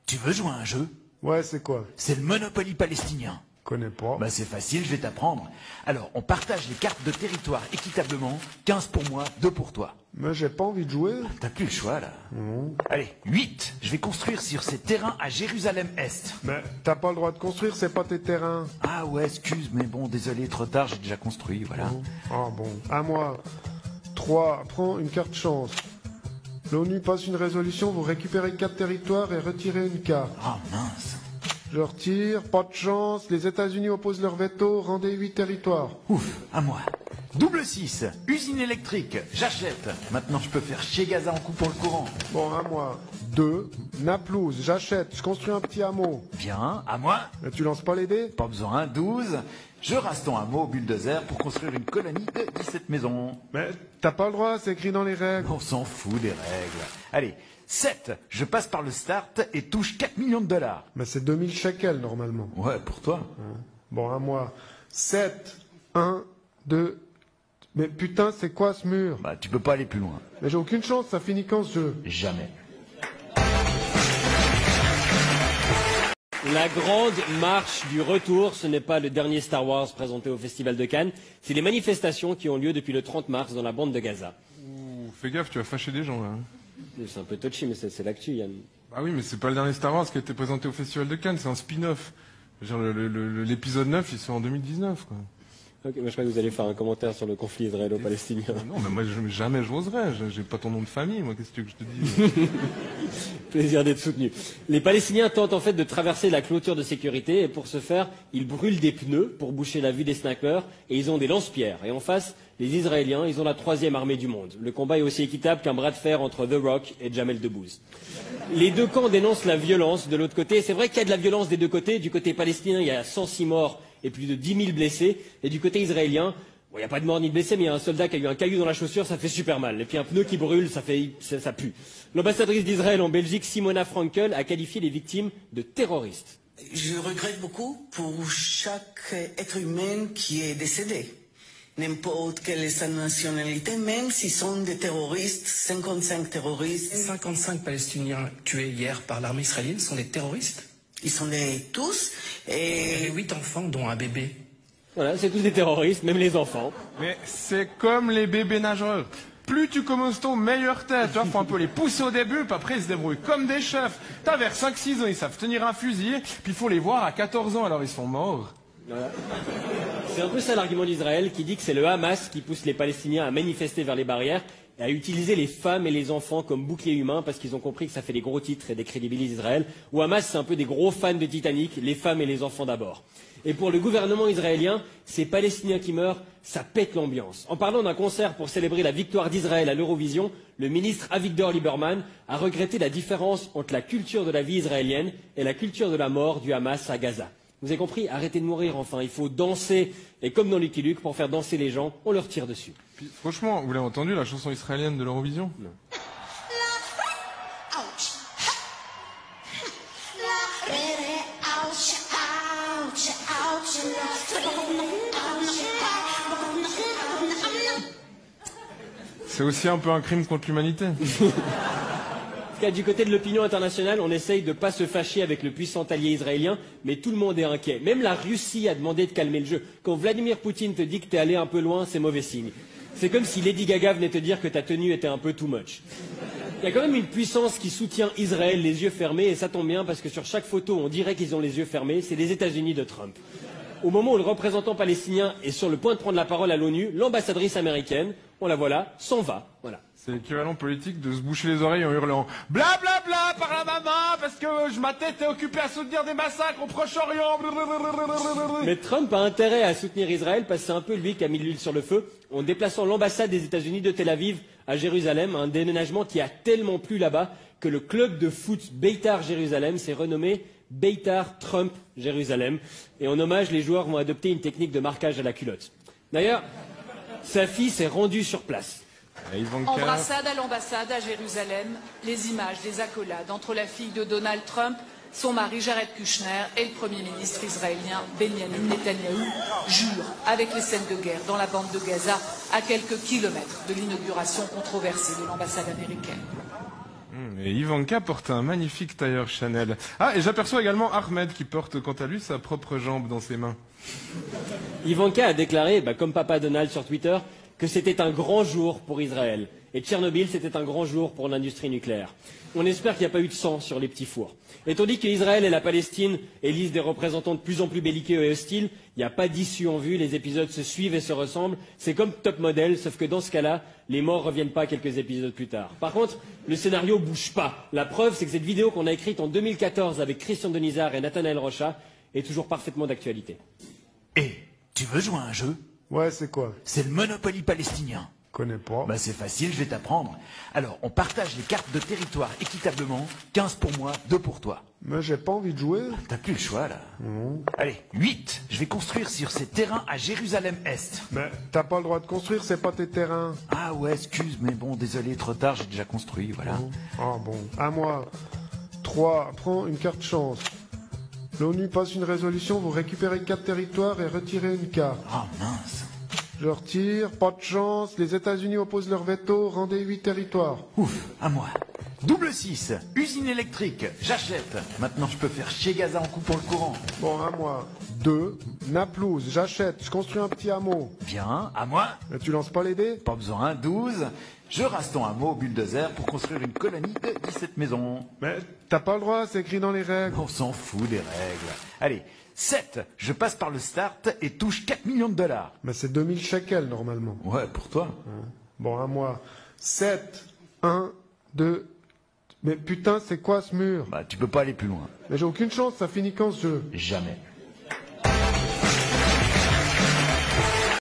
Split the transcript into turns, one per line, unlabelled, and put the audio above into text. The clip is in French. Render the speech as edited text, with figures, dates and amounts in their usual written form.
Tu veux jouer à un jeu?
Ouais, c'est quoi?
C'est le Monopoly palestinien.
Connais pas.
Bah c'est facile, je vais t'apprendre. Alors, on partage les cartes de territoire équitablement. 15 pour moi, 2 pour toi.
Mais j'ai pas envie de jouer.
T'as plus le choix, là. Allez, 8. Je vais construire sur ces terrains à Jérusalem-Est.
Mais t'as pas le droit de construire, c'est pas tes terrains.
Ah ouais, excuse, mais bon, désolé, trop tard, j'ai déjà construit, voilà.
Ah bon. À moi. 3. Prends une carte chance. L'ONU passe une résolution, vous récupérez 4 territoires et retirez une carte.
Ah mince.
Je retire, pas de chance, les États-Unis opposent leur veto, rendez 8 territoires.
Ouf, à moi. Double 6, usine électrique, j'achète. Maintenant, je peux faire chier Gaza en coupant le courant.
Bon, à moi. 2. Naplouse, j'achète, je construis un petit hameau.
Bien, à moi.
Mais tu lances pas les dés?
Pas besoin, 12. Je rase ton hameau au bulldozer pour construire une colonie de 17 maisons.
Mais t'as pas le droit, c'est écrit dans les règles.
On s'en fout des règles. Allez, 7. Je passe par le start et touche 4 millions de dollars.
Mais c'est 2000 shekels normalement.
Ouais, pour toi.
Bon, à moi. 7. 1, 2. Mais putain, c'est quoi ce mur?
Bah, tu peux pas aller plus loin.
Mais j'ai aucune chance, ça finit quand ce jeu?
Jamais.
La grande marche du retour, ce n'est pas le dernier Star Wars présenté au Festival de Cannes, c'est les manifestations qui ont lieu depuis le 30 mars dans la bande de Gaza.
Ouh, fais gaffe, tu vas fâcher des gens là.
C'est un peu touchy, mais c'est l'actu, Yann.
Ah oui, mais c'est pas le dernier Star Wars qui a été présenté au Festival de Cannes, c'est un spin-off. Je veux dire, l'épisode 9, il sort en 2019, quoi.
Ok, moi je crois que vous allez faire un commentaire sur le conflit israélo-palestinien.
Non, mais moi, jamais j'oserais. J'ai pas ton nom de famille, moi, qu'est-ce que tu veux que je te dise?
Plaisir d'être soutenu. Les Palestiniens tentent en fait de traverser la clôture de sécurité et pour ce faire, ils brûlent des pneus pour boucher la vue des snipers et ils ont des lance-pierres. Et en face, les Israéliens, ils ont la 3e armée du monde. Le combat est aussi équitable qu'un bras de fer entre The Rock et Jamel Debbouze. Les deux camps dénoncent la violence de l'autre côté. C'est vrai qu'il y a de la violence des deux côtés. Du côté palestinien, il y a 106 morts et plus de 10 000 blessés. Et du côté israélien, bon, il n'y a pas de morts ni de blessés, mais il y a un soldat qui a eu un caillou dans la chaussure, ça fait super mal. Et puis un pneu qui brûle, ça pue. L'ambassadrice d'Israël en Belgique, Simona Frankel, a qualifié les victimes de terroristes.
Je regrette beaucoup pour chaque être humain qui est décédé. N'importe quelle nationalité, même s'ils sont des terroristes, 55 terroristes.
55 Palestiniens tués hier par l'armée israélienne sont des terroristes.
Ils sont tous.
Il y avait 8 enfants, dont un bébé.
Voilà, c'est tous des terroristes, même les enfants.
Mais c'est comme les bébés nageurs. Plus tu commences tôt, meilleure tête. Tu vois, faut un peu les pousser au début, puis après ils se débrouillent comme des chefs. T'as vers 5-6 ans, ils savent tenir un fusil, puis il faut les voir à 14 ans, alors ils sont morts.
Voilà. C'est un peu ça l'argument d'Israël qui dit que c'est le Hamas qui pousse les Palestiniens à manifester vers les barrières et à utiliser les femmes et les enfants comme boucliers humains parce qu'ils ont compris que ça fait des gros titres et décrédibilise Israël. Ou Hamas, c'est un peu des gros fans de Titanic, les femmes et les enfants d'abord. Et pour le gouvernement israélien, ces Palestiniens qui meurent, ça pète l'ambiance. En parlant d'un concert pour célébrer la victoire d'Israël à l'Eurovision, le ministre Avigdor Lieberman a regretté la différence entre la culture de la vie israélienne et la culture de la mort du Hamas à Gaza. Vous avez compris? Arrêtez de mourir, enfin. Il faut danser. Et comme dans Lucky Luke, pour faire danser les gens, on leur tire dessus.
Puis, franchement, vous l'avez entendu, la chanson israélienne de l'Eurovision?
Non.
C'est aussi un peu un crime contre l'humanité.
En tout cas, du côté de l'opinion internationale, on essaye de ne pas se fâcher avec le puissant allié israélien, mais tout le monde est inquiet. Même la Russie a demandé de calmer le jeu. Quand Vladimir Poutine te dit que t'es allé un peu loin, c'est mauvais signe. C'est comme si Lady Gaga venait te dire que ta tenue était un peu too much. Il y a quand même une puissance qui soutient Israël les yeux fermés, et ça tombe bien parce que sur chaque photo, on dirait qu'ils ont les yeux fermés, c'est les États-Unis de Trump. Au moment où le représentant palestinien est sur le point de prendre la parole à l'ONU, l'ambassadrice américaine, on la voit là, s'en va. Voilà.
C'est l'équivalent politique de se boucher les oreilles en hurlant « Bla bla bla par la maman parce que ma tête est occupée à soutenir des massacres au Proche-Orient !»
Mais Trump a intérêt à soutenir Israël parce que c'est un peu lui qui a mis l'huile sur le feu en déplaçant l'ambassade des États-Unis de Tel Aviv à Jérusalem, un déménagement qui a tellement plu là-bas que le club de foot Beitar Jérusalem s'est renommé Beitar Trump Jérusalem. Et en hommage, les joueurs vont adopter une technique de marquage à la culotte. D'ailleurs, sa fille s'est rendue sur place.
Embrassade à l'ambassade à Jérusalem, les images des accolades entre la fille de Donald Trump, son mari Jared Kushner et le Premier ministre israélien Benjamin Netanyahou jurent avec les scènes de guerre dans la bande de Gaza à quelques kilomètres de l'inauguration controversée de l'ambassade américaine.
Mais Ivanka porte un magnifique tailleur Chanel. Ah, et j'aperçois également Ahmed qui porte quant à lui sa propre jambe dans ses mains.
Ivanka a déclaré, comme Papa Donald sur Twitter, que c'était un grand jour pour Israël. Et Tchernobyl, c'était un grand jour pour l'industrie nucléaire. On espère qu'il n'y a pas eu de sang sur les petits fours. Et tandis qu'Israël et la Palestine élisent des représentants de plus en plus belliqueux et hostiles, il n'y a pas d'issue en vue, les épisodes se suivent et se ressemblent. C'est comme Top Model, sauf que dans ce cas-là, les morts reviennent pas quelques épisodes plus tard. Par contre, le scénario bouge pas. La preuve, c'est que cette vidéo qu'on a écrite en 2014 avec Christian Denisard et Nathanaël Rocha est toujours parfaitement d'actualité.
Et tu veux jouer à un jeu?
Ouais, c'est quoi?
C'est le Monopoly palestinien.
Connais pas.
Bah c'est facile, je vais t'apprendre. Alors, on partage les cartes de territoire équitablement. 15 pour moi, 2 pour toi.
Mais j'ai pas envie de jouer.
T'as plus le choix, là. Allez, 8. Je vais construire sur ces terrains à Jérusalem-Est.
Mais t'as pas le droit de construire, c'est pas tes terrains.
Ah ouais, excuse, mais bon, désolé, trop tard, j'ai déjà construit, voilà.
Ah bon. À moi. 3. Prends une carte chance. L'ONU passe une résolution, vous récupérez 4 territoires et retirez une carte.
Ah mince.
Je retire, pas de chance, les États-Unis opposent leur veto, rendez 8 territoires.
Ouf, à moi. Double 6, usine électrique, j'achète. Maintenant, je peux faire chier Gaza en coupant le courant.
Bon, à moi. 2. Naplouse, j'achète, je construis un petit hameau.
Bien, à moi.
Mais tu lances pas les dés?
Pas besoin, 12. Je rase ton hameau au bulldozer pour construire une colonie de 17 maisons.
Mais t'as pas le droit, c'est écrit dans les règles.
On s'en fout des règles. Allez, 7. Je passe par le start et touche 4 millions de dollars.
Mais c'est 2000 shekels normalement.
Ouais, pour toi.
Bon, à moi. 7. 1, 2. Mais putain, c'est quoi ce mur?
Bah, tu peux pas aller plus loin.
Mais j'ai aucune chance, ça finit quand ce jeu?
Jamais.